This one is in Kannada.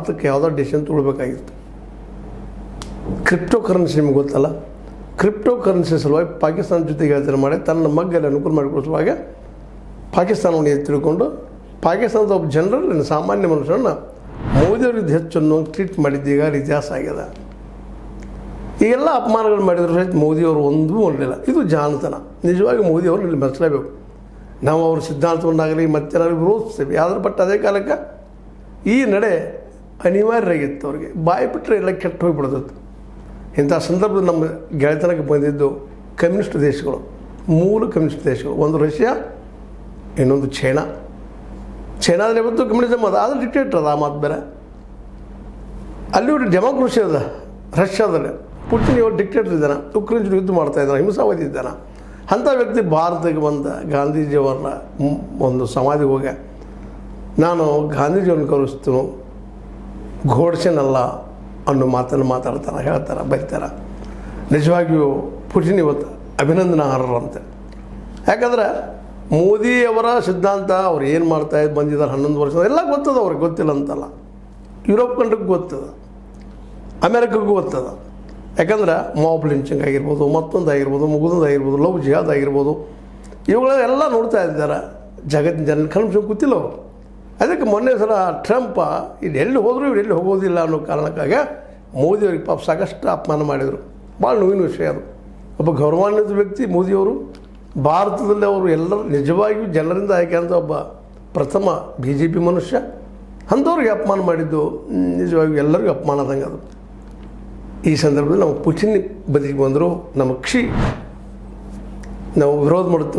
ಭಾರತಕ್ಕೆ ಯಾವುದೋ ಡಿಸಿಷನ್ ತೊಗೊಳ್ಬೇಕಾಗಿತ್ತು. ಕ್ರಿಪ್ಟೋ ಕರೆನ್ಸಿ ನಿಮ್ಗೆ ಗೊತ್ತಲ್ಲ, ಕ್ರಿಪ್ಟೋ ಕರೆನ್ಸಿ ಸಲುವಾಗಿ ಪಾಕಿಸ್ತಾನ ಜೊತೆಗೆ ಯೋಚನೆ ಮಾಡಿ ತನ್ನ ಮಗ್ಗಲ್ಲಿ ಅನುಕೂಲ ಮಾಡಿಕೊಡಿಸುವಾಗ ಪಾಕಿಸ್ತಾನವನ್ನು ತಿಳ್ಕೊಂಡು ಪಾಕಿಸ್ತಾನದ ಒಬ್ಬ ಜನರಲ್ ಸಾಮಾನ್ಯ ಮನುಷ್ಯರನ್ನ ಮೋದಿಯವ್ರಿಗೆ ಹೆಚ್ಚನ್ನು ಟ್ರೀಟ್ ಮಾಡಿದ್ದೀಗ ಇತಿಹಾಸ ಆಗ್ಯದ. ಈಗೆಲ್ಲ ಅಪಮಾನಗಳು ಮಾಡಿದ್ರು ಸಹಿತ ಮೋದಿಯವರು ಒಂದೂ ಮಾಡಲಿಲ್ಲ. ಇದು ಜಾಣತನ. ನಿಜವಾಗಿ ಮೋದಿಯವರು ಇಲ್ಲಿ ಮೆಚ್ಚಲೇಬೇಕು. ನಾವು ಅವ್ರ ಸಿದ್ಧಾಂತವನ್ನಾಗಲಿ ಮತ್ತೇನಾಗಲಿ ವಿರೋಧಿಸ್ತೇವೆ. ಆದ್ರೆ ಬಟ್ ಅದೇ ಕಾಲಕ್ಕೆ ಈ ನಡೆ ಅನಿವಾರ್ಯ ಆಗಿತ್ತು ಅವ್ರಿಗೆ. ಬಾಯಿ ಬಿಟ್ಟರೆ ಎಲ್ಲ ಕೆಟ್ಟು ಹೋಗಿಬಿಡ್ತಿತ್ತು. ಇಂಥ ಸಂದರ್ಭದಲ್ಲಿ ನಮ್ಮ ಗೆಳೆತನಕ್ಕೆ ಬಂದಿದ್ದು ಕಮ್ಯುನಿಸ್ಟ್ ದೇಶಗಳು, ಮೂಲ ಕಮ್ಯುನಿಸ್ಟ್ ದೇಶಗಳು. ಒಂದು ರಷ್ಯಾ, ಇನ್ನೊಂದು ಚೈನಾದಲ್ಲಿ ಯಾವತ್ತು ಕಮ್ಯುನಿಸಮ್ ಅದ, ಆದರೆ ಡಿಕ್ಟೇಟರ್ ಅದ, ಆ ಮಾತು ಬೇರೆ. ಅಲ್ಲಿ ಒಂದು ಡೆಮೋಕ್ರಸಿ ಅದ ರಷ್ಯಾದಲ್ಲಿ. ಪುಟಿನ್ ಇವರು ಡಿಕ್ಟೇಟರ್ ಇದ್ದಾನೆ, ಉಕ್ರೇನ್ ಜೊತೆ ಯುದ್ಧ ಮಾಡ್ತಾಯಿದ್ದಾನೆ, ಹಿಂಸಾವಾದಿ ಇದ್ದಾನೆ. ಅಂಥ ವ್ಯಕ್ತಿ ಭಾರತಕ್ಕೆ ಬಂದ ಗಾಂಧೀಜಿಯವರ ಒಂದು ಸಮಾಧಿಗೆ ಹೋಗಿ ನಾನು ಗಾಂಧೀಜಿಯವ್ರನ್ನ ಗೌರವಿಸ್ತೀನಿ, ಘೋಡ್ಸೆನಲ್ಲ ಅನ್ನೋ ಮಾತನ್ನು ಮಾತಾಡ್ತಾರೆ, ಹೇಳ್ತಾರೆ, ಬರೀತಾರೆ. ನಿಜವಾಗಿಯೂ ಪುಟಿನ್ ಇವತ್ತು ಅಭಿನಂದನಾರ್ಹರಂತೆ. ಯಾಕಂದ್ರೆ ಮೋದಿಯವರ ಸಿದ್ಧಾಂತ ಅವ್ರು ಏನು ಮಾಡ್ತಾಯಿದ್ದು ಬಂದಿದ್ದಾರೆ 11 ವರ್ಷ ಎಲ್ಲ ಗೊತ್ತದ ಅವ್ರಿಗೆ, ಗೊತ್ತಿಲ್ಲ ಅಂತಲ್ಲ. ಯುರೋಪ್ ಕಂಟ್ರಿಗೆ ಗೊತ್ತದ, ಅಮೇರಿಕಕ್ಕೂ ಗೊತ್ತದ. ಯಾಕಂದ್ರೆ ಮಾಬ್ ಲಿಂಚಿಂಗ್ ಆಗಿರ್ಬೋದು, ಮತ್ತೊಂದು ಆಗಿರ್ಬೋದು, ಮುಗಿದೊಂದು ಆಗಿರ್ಬೋದು, ಲವ್ ಜಿಹಾದ್ ಆಗಿರ್ಬೋದು, ಇವುಗಳೆಲ್ಲ ನೋಡ್ತಾ ಇದ್ದಾರೆ. ಜಗತ್ತಿನ ಜನ ಕನ್ಫ್ಯೂಷನ್ ಗೊತ್ತಿಲ್ಲ ಅವರು. ಅದಕ್ಕೆ ಮೊನ್ನೆ ಸಲ ಟ್ರಂಪ್ ಇಲ್ಲಿ ಎಲ್ಲಿ ಹೋದರೂ ಇವ್ರು ಎಲ್ಲಿ ಹೋಗೋದಿಲ್ಲ ಅನ್ನೋ ಕಾರಣಕ್ಕಾಗಿ ಮೋದಿಯವ್ರಿಗೆ ಪಾಪ ಸಾಕಷ್ಟು ಅಪಮಾನ ಮಾಡಿದರು. ಭಾಳ ನೋವಿನ ವಿಷಯ ಅದು. ಒಬ್ಬ ಗೌರವಾನ್ವಿತ ವ್ಯಕ್ತಿ ಮೋದಿಯವರು. ಭಾರತದಲ್ಲಿ ಅವರು ಎಲ್ಲರೂ ನಿಜವಾಗಿಯೂ ಜನರಿಂದ ಆಯ್ಕೆ ಅಂತ ಒಬ್ಬ ಪ್ರಥಮ BJP ಮನುಷ್ಯ. ಅಂಥವ್ರಿಗೆ ಅಪಮಾನ ಮಾಡಿದ್ದು ನಿಜವಾಗಿಯೂ ಎಲ್ಲರಿಗೂ ಅಪಮಾನದಂಗೆ ಅದು. ಈ ಸಂದರ್ಭದಲ್ಲಿ ನಾವು ಪುಟಿನ್ ಬದಿಗೆ ಬಂದರು, ನಮ್ಮ ನಾವು ವಿರೋಧ ಮಾಡುತ್ತೇವೆ.